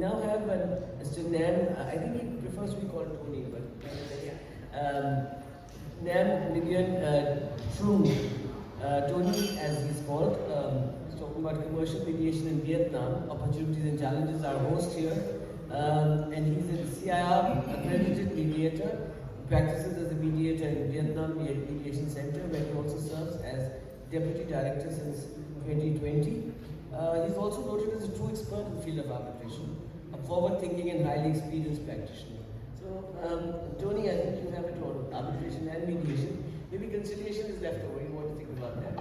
Now have Mr. Nam, I think he prefers to be called Tony, but Nam Nguyen Trung, Tony as he's called, he's talking about commercial mediation in Vietnam, opportunities and challenges, our host here, and he's a CIR accredited mediator, practices as a mediator in Vietnam Mediation Center, where he also serves as Deputy Director since 2020. He's also noted as a true expert in the field of arbitration, a forward-thinking and highly experienced practitioner. So, Tony, I think you have it on arbitration and mediation. Maybe conciliation is left over. You want to think about that.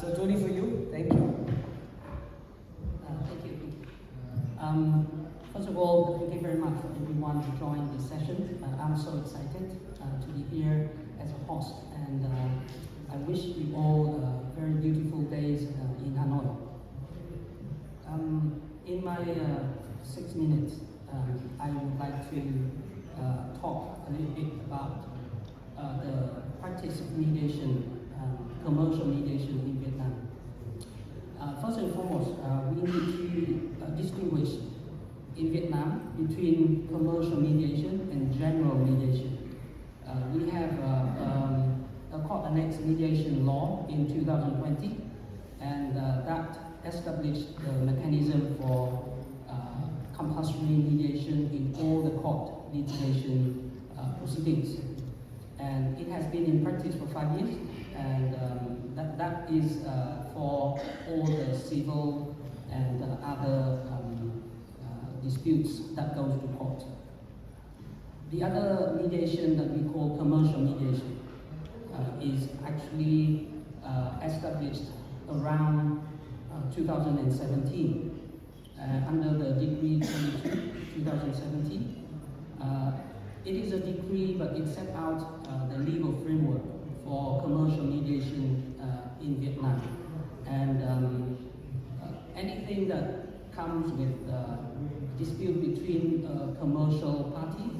So, Tony, for you, thank you. Thank you. First of all, thank you very much for everyone who joined this session. I'm so excited to be here as a host, and I wish you all very beautiful days in Hanoi. In my 6 minutes, I would like to talk a little bit about the practice of mediation, commercial mediation in Vietnam. First and foremost, we need to distinguish in Vietnam between commercial mediation and general mediation. We have a court annexed mediation law in 2020, and that established the mechanism for compulsory mediation in all the court litigation proceedings. And it has been in practice for 5 years, and that is for all the civil and other disputes that goes to court. The other mediation that we call commercial mediation is actually established around 2017 under the Decree 22, 2017. It is a decree, but it set out the legal framework for commercial mediation in Vietnam. And anything that comes with dispute between a commercial party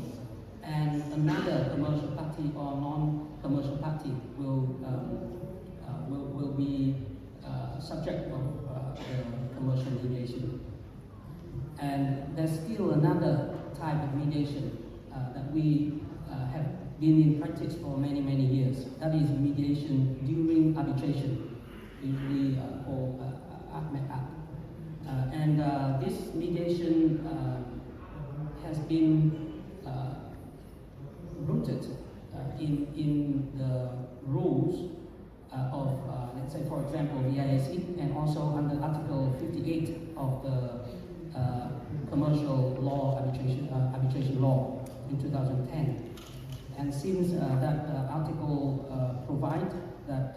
and another commercial party or non-commercial party will be subject of the commercial mediation. And there's still another type of mediation that we have been in practice for many, many years. That is mediation during arbitration, usually called ACMET. And this mediation has been rooted in the rules of, let's say, for example, the IAC, and also under Article 58 of the Commercial Law Arbitration Law in 2010. And since that article provides that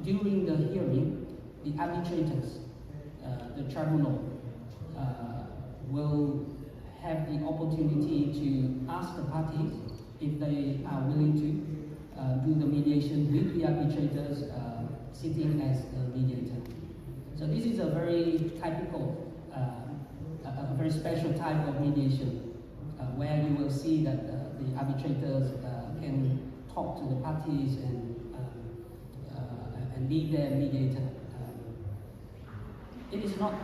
during the hearing, the arbitrators, the tribunal, will have the opportunity to ask the parties if they are willing to do the mediation with the arbitrators sitting as the mediator. So this is a very typical, a very special type of mediation where you will see that the arbitrators can talk to the parties and be their mediator. It is not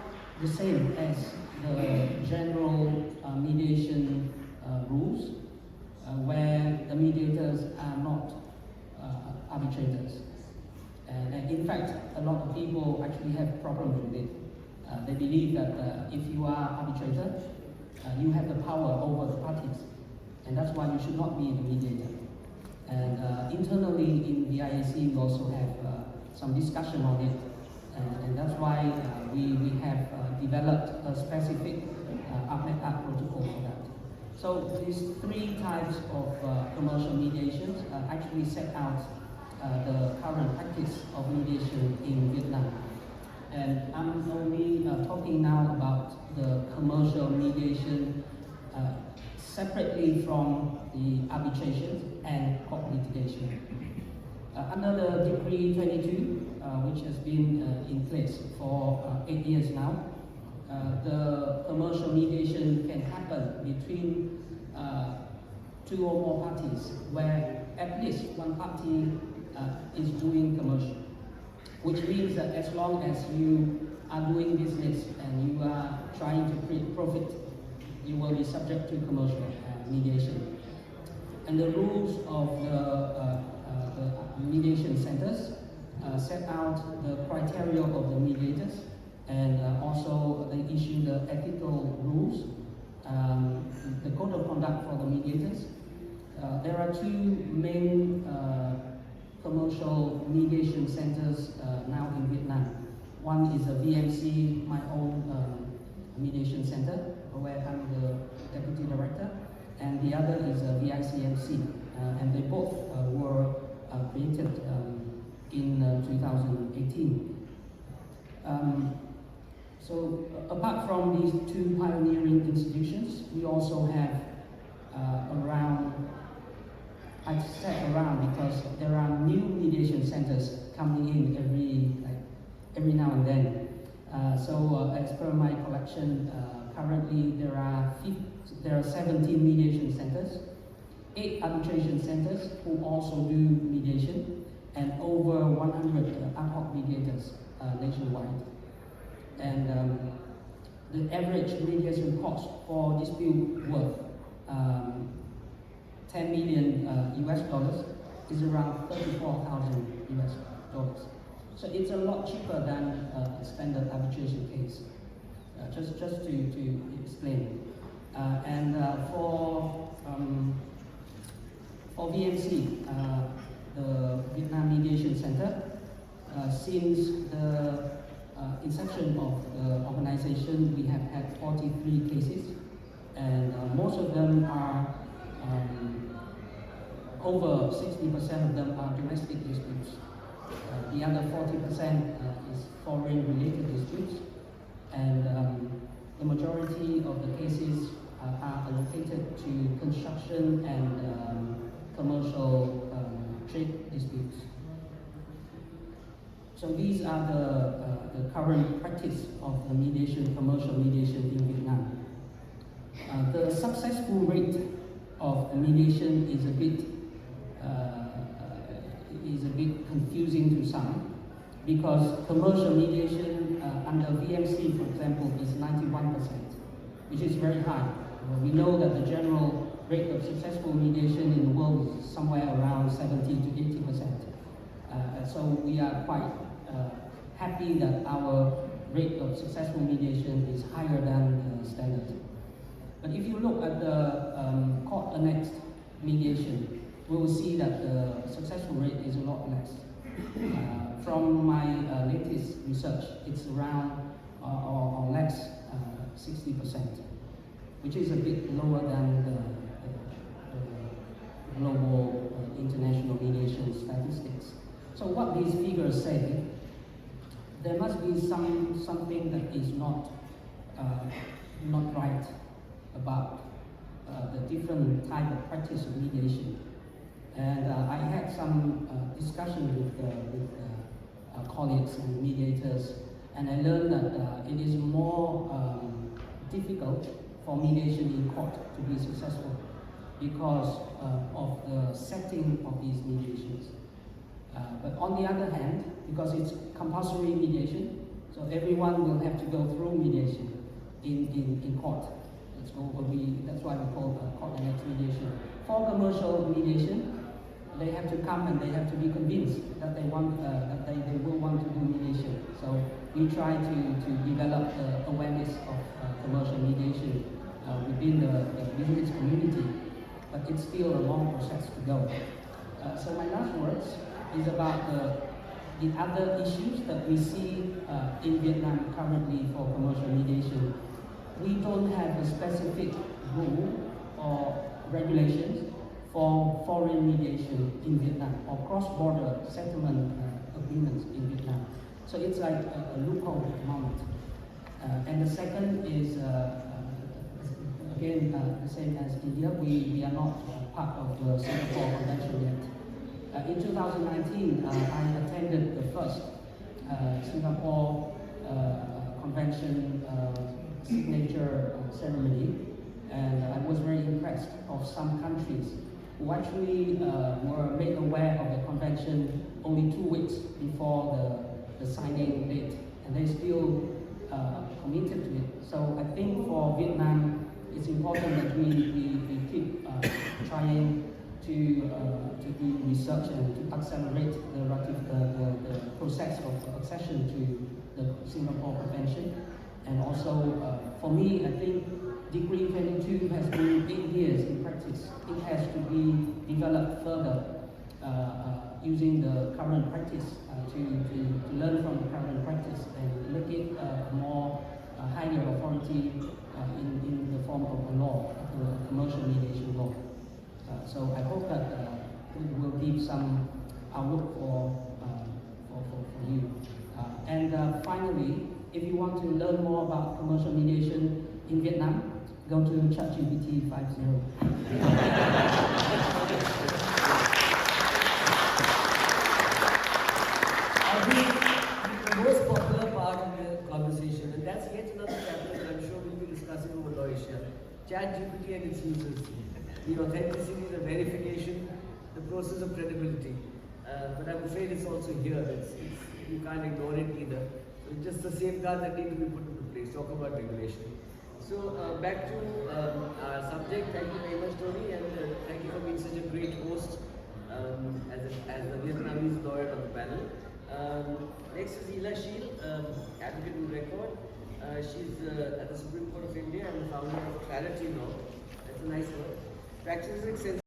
the same as the general mediation rules, where the mediators are not arbitrators. And in fact, a lot of people actually have problems with it. They believe that if you are arbitrator, you have the power over the parties, and that's why you should not be the mediator. And internally in the IAC, we also have some discussion on it. And that's why we have developed a specific ACMET protocol for that. So these three types of commercial mediations actually set out the current practice of mediation in Vietnam. And I'm only talking now about the commercial mediation separately from the arbitration and court litigation. Under the Decree 22, which has been in place for 8 years now, the commercial mediation can happen between 2 or more parties, where at least one party is doing commercial, which means that as long as you are doing business and you are trying to create profit, you will be subject to commercial mediation. And the rules of the mediation centers set out the criteria of the mediators, and also they issue the ethical rules, the code of conduct for the mediators. There are two main commercial mediation centers now in Vietnam. One is a VMC, my own mediation center, where I'm the deputy director, and the other is a VICMC, and they both were created in 2018. So apart from these two pioneering institutions, we also have around, I said around because there are new mediation centers coming in every now and then. So as per my collection, currently there are 17 mediation centers, 8 arbitration centers who also do mediation, and over 100 ad hoc mediators nationwide. And the average mediation cost for dispute worth 10 million US dollars is around 34,000 US dollars. So it's a lot cheaper than a standard arbitration case. Just to explain. And for VMC, the Vietnam Mediation Center, since the inception of the organization, we have had 43 cases, and most of them are, over 60% of them are domestic disputes. The other 40% is foreign-related disputes, and the majority of the cases are allocated to construction and commercial trade disputes. So these are the current practice of the mediation, commercial mediation in Vietnam. The successful rate of mediation is a bit confusing to some, because commercial mediation under VMC, for example, is 91%, which is very high. We know that the general rate of successful mediation in the world is somewhere around 70 to 80%. So we are quite happy that our rate of successful mediation is higher than the standard. But if you look at the court-annexed mediation, we will see that the successful rate is a lot less. From my latest research, it's around or less 60%, which is a bit lower than the global international mediation statistics. So what these figures say, there must be something that is not right about the different type of practice of mediation. And I had some discussion with colleagues and mediators, and I learned that it is more difficult for mediation in court to be successful because of the setting of these mediations. But on the other hand, because it's compulsory mediation, so everyone will have to go through mediation in court. That's why we call court-annexed mediation. For commercial mediation, they have to come and they have to be convinced that they will want to do mediation. So we try to develop the awareness of commercial mediation within the business community, but it's still a long process to go. So my last words is about the other issues that we see in Vietnam currently for commercial mediation. We don't have a specific rule or regulations for foreign mediation in Vietnam or cross-border settlement agreements in Vietnam. So it's like a loophole at the moment. And the second is, again, the same as India, we are not part of the Singapore Convention yet. In 2019, I attended the first Singapore Convention signature ceremony, and I was very impressed of some countries who actually were made aware of the convention only 2 weeks before the signing date, and they still committed to it. So I think for Vietnam, it's important that we keep trying to do research and to accelerate the process of accession to the Singapore Convention. And also, for me, I think Decree 22 has been 8 years in practice. It has to be developed further using the current practice to learn from the current practice and make it more higher authority in the form of a law, a commercial mediation law. So I hope that it will give some outlook for you. And finally, if you want to learn more about commercial mediation in Vietnam, go to ChatGPT 5.0. The most popular part of the conversation, and that's yet another chapter that I'm sure we'll be discussing over Malaysia, ChatGPT and its users, the authenticity, the verification, the process of credibility. But I'm afraid it's also here. You can't ignore it either. So it's just the safeguards that need to be put into place. Talk about regulation. So back to our subject. Thank you very much, Tony, and thank you for being such a great host as the Vietnamese lawyer on the panel. Next is Ila Sheel, advocate in record. She's at the Supreme Court of India and the founder of Clarity Law. That's a nice word. Practices extensive